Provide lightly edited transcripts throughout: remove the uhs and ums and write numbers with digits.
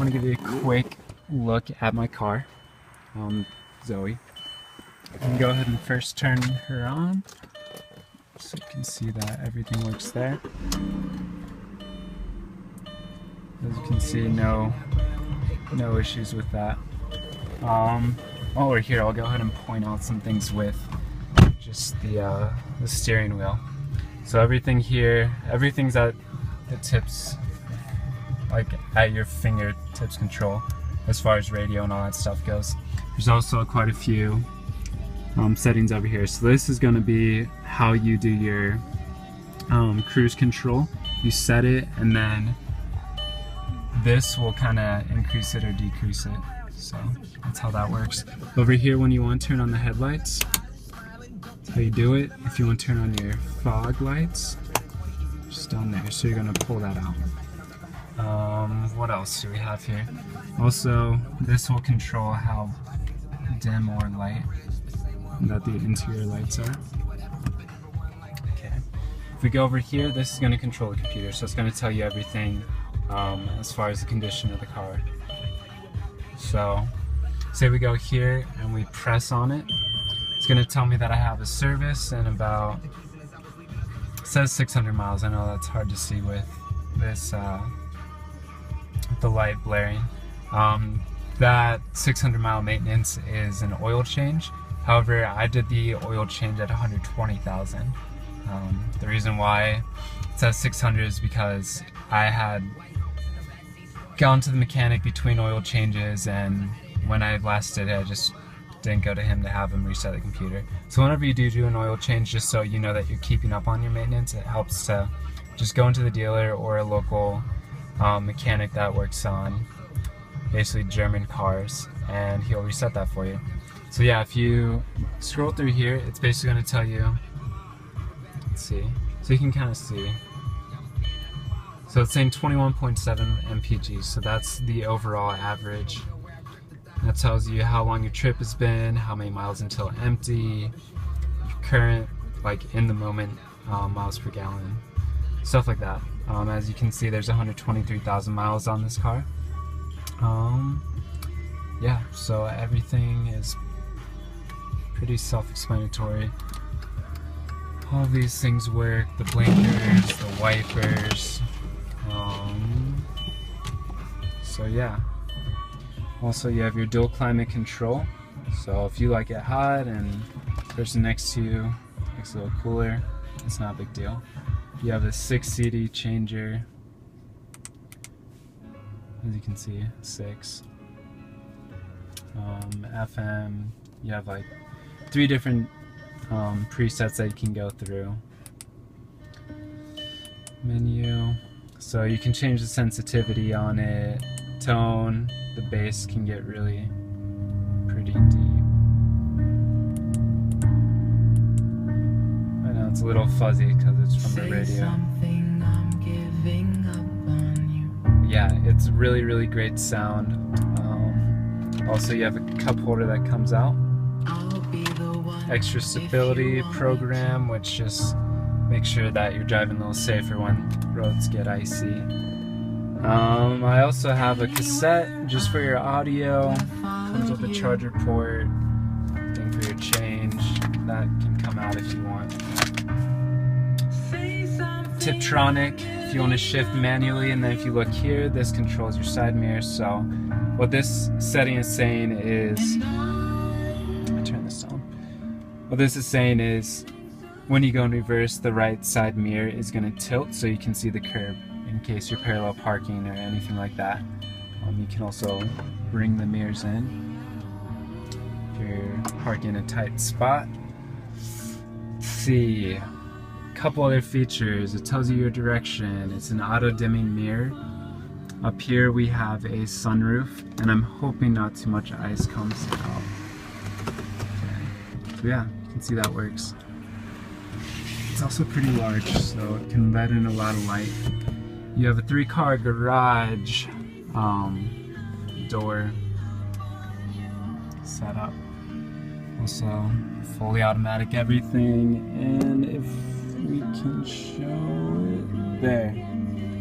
want to give you a quick look at my car, Zoe. I can go ahead and first turn her on, so you can see that everything works there. As you can see, no issues with that. While we're here, I'll go ahead and point out some things with just the steering wheel. So everything here, everything's at the tips, like at your fingertips control, as far as radio and all that stuff goes. There's also quite a few settings over here. So this is going to be how you do your cruise control. You set it, and then this will kind of increase it or decrease it. So that's how that works. Over here, when you want to turn on the headlights, that's how you do it. If you want to turn on your fog lights, just down there. So you're going to pull that out. What else do we have here? Also, this will control how dim or light that the interior lights are. Okay. If we go over here, this is going to control the computer. So it's going to tell you everything as far as the condition of the car. So, say we go here and we press on it, it's going to tell me that I have a service and about, it says 600 miles. I know that's hard to see with this, the light blaring. That 600-mile maintenance is an oil change. However, I did the oil change at 120,000. The reason why it says 600 is because I had gone to the mechanic between oil changes, and when I last did it, I just didn't go to him to have him reset the computer. So whenever you do an oil change, just so you know that you're keeping up on your maintenance, it helps to just go into the dealer or a local mechanic that works on basically German cars, and he'll reset that for you. So yeah, if you scroll through here, it's basically going to tell you, let's see, so you can kind of see. So it's saying 21.7 mpg, so that's the overall average. That tells you how long your trip has been, how many miles until empty, your current, like in the moment, miles per gallon, stuff like that. As you can see, there's 123,000 miles on this car. Yeah, so everything is pretty self-explanatory. All of these things work, the blinkers, the wipers. So yeah. Also, you have your dual climate control. So if you like it hot and the person next to you likes a little cooler, it's not a big deal. You have a 6 CD changer. As you can see, 6. FM. You have like 3 different presets that you can go through. Menu. So you can change the sensitivity on it, tone, the bass can get really pretty deep. I know it's a little fuzzy because it's from the radio. Yeah, it's really great sound. Also, you have a cup holder that comes out. Extra stability program, which just makes sure that you're driving a little safer when roads get icy. I also have a cassette just for your audio. Comes with a charger port, thing for your change. That can come out if you want. Tiptronic, if you want to shift manually, and then if you look here, this controls your side mirror. So what this setting is saying is, I turn this on. What this is saying is, when you go in reverse, the right side mirror is going to tilt so you can see the curb in case you're parallel parking or anything like that. You can also bring the mirrors in if you're parking in a tight spot. Let's see, a couple other features. It tells you your direction. It's an auto dimming mirror. Up here we have a sunroof, and I'm hoping not too much ice comes out. Okay. So yeah, you can see that works. It's also pretty large, so it can let in a lot of light. You have a 3-car garage door set up. Also, fully automatic everything, and if we can show it, there,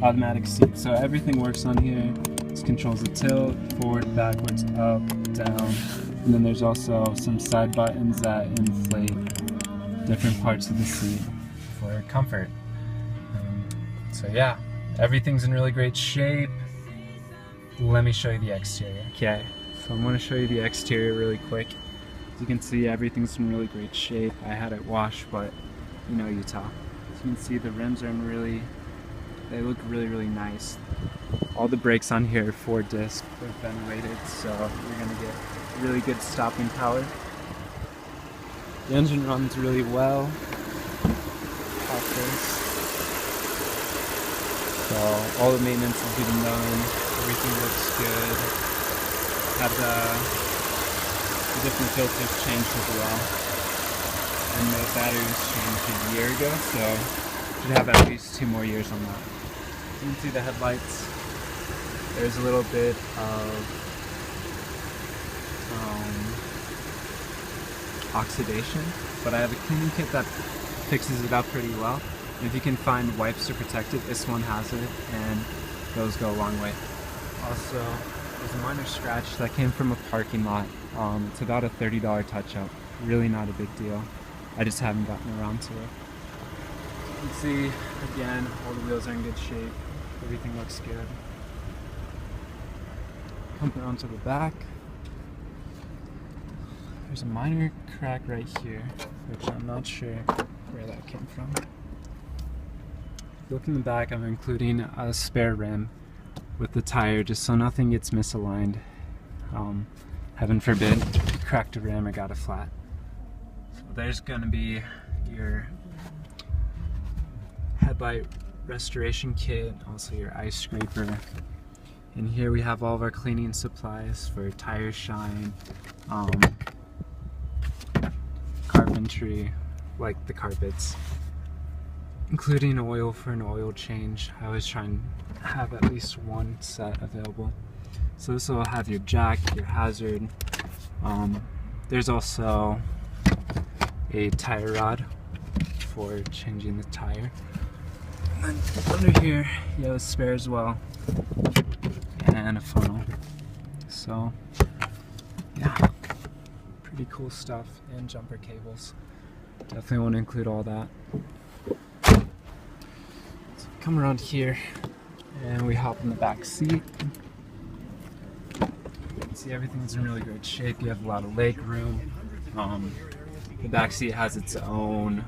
automatic seat. So everything works on here. This controls the tilt, forward, backwards, up, down. And then there's also some side buttons that inflate different parts of the seat for comfort. So yeah, everything's in really great shape. Let me show you the exterior. Okay, so I'm going to show you the exterior really quick. As you can see, everything's in really great shape. I had it washed, but you know Utah. As you can see, the rims are they look really nice. All the brakes on here are 4-disc, they're ventilated, so you're going to get really good stopping power. The engine runs really well. Off this. So all the maintenance is getting done, everything looks good. Have the different filters changed as well. And the battery was changed a year ago, so should have at least 2 more years on that. You can see the headlights. There's a little bit of oxidation, but I have a cleaning kit that fixes it up pretty well. And if you can find wipes to protect it, this one has it, and those go a long way. Also, there's a minor scratch that came from a parking lot. It's about a $30 touch-up. Really not a big deal. I just haven't gotten around to it. You can see, again, all the wheels are in good shape. Everything looks good. Come around to the back. There's a minor crack right here, which I'm not sure where that came from. Look in the back, I'm including a spare rim with the tire just so nothing gets misaligned. Heaven forbid, you cracked a rim or got a flat. So there's going to be your headlight restoration kit, also your ice scraper. And here we have all of our cleaning supplies for tire shine, carpentry, like the carpets, including oil for an oil change. I always try and have at least one set available. So this will have your jack, your hazard. There's also a tire rod for changing the tire. And under here, you have a spare as well, and a funnel. So, yeah, pretty cool stuff, and jumper cables. Definitely want to include all that. So come around here, and we hop in the back seat. You can see everything's in really great shape. You have a lot of leg room. The back seat has its own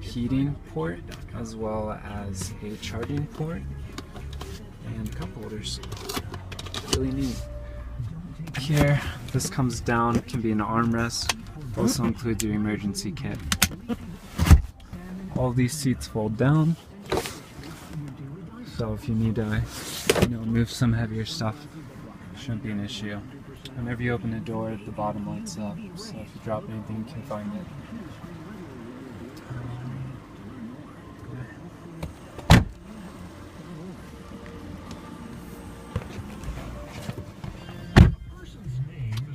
heating port as well as a charging port and cup holders. Really neat. Here, this comes down, can be an armrest. Also includes your emergency kit. All these seats fold down, so if you need to, move some heavier stuff, shouldn't be an issue. Whenever you open the door, the bottom lights up, so if you drop anything, you can find it.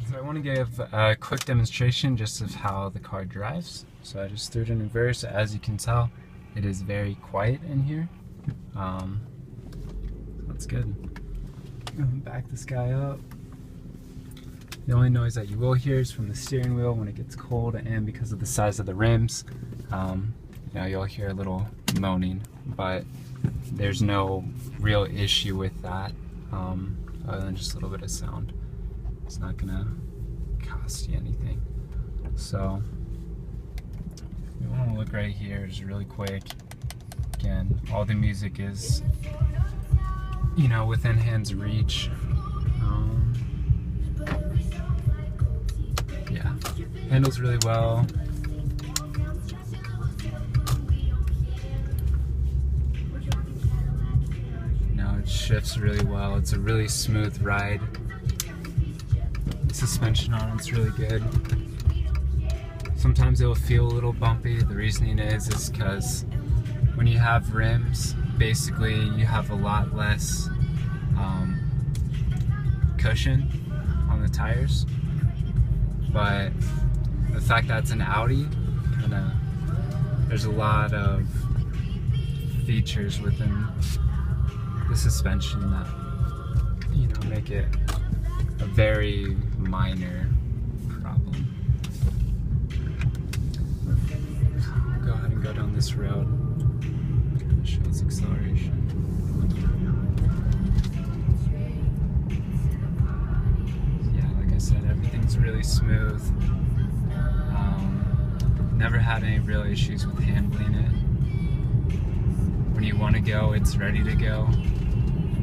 So I want to give a quick demonstration just of how the car drives. So I just threw it in reverse. As you can tell, it is very quiet in here. That's good. Back this guy up. The only noise that you will hear is from the steering wheel when it gets cold, and because of the size of the rims, you'll hear a little moaning, but there's no real issue with that, other than just a little bit of sound. It's not gonna cost you anything. So you want to look right here, just really quick. Again, all the music is, within hand's reach. Yeah, handles really well. It shifts really well. It's a really smooth ride. The suspension on it's really good. Sometimes it'll feel a little bumpy. The reasoning is because when you have rims, basically you have a lot less cushion on the tires. But the fact that it's an Audi, there's a lot of features within the suspension that you know, make it a very minor problem. Go ahead and go down this road. It shows acceleration. Yeah, like I said, everything's really smooth. Never had any real issues with handling it. When you want to go, it's ready to go.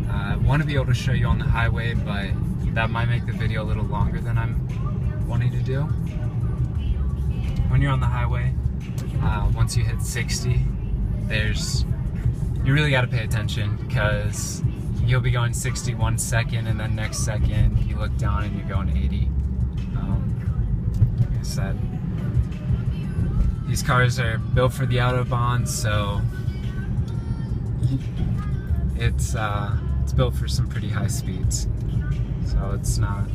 I want to be able to show you on the highway, but that might make the video a little longer than I'm wanting to do. When you're on the highway, once you hit 60, you really got to pay attention, because you'll be going 60 1 second, and then next second you look down and you're going 80. Like I said, these cars are built for the Autobahn, so it's built for some pretty high speeds. So it's not,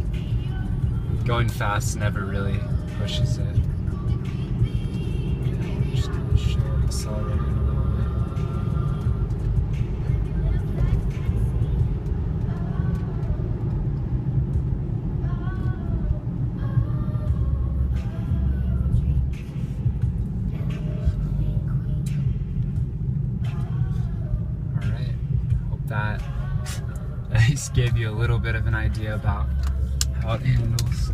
going fast never really pushes it. Yeah, we're just gonna show it accelerating a little bit. Alright, hope that at least gave you a little bit of an idea about how it handles.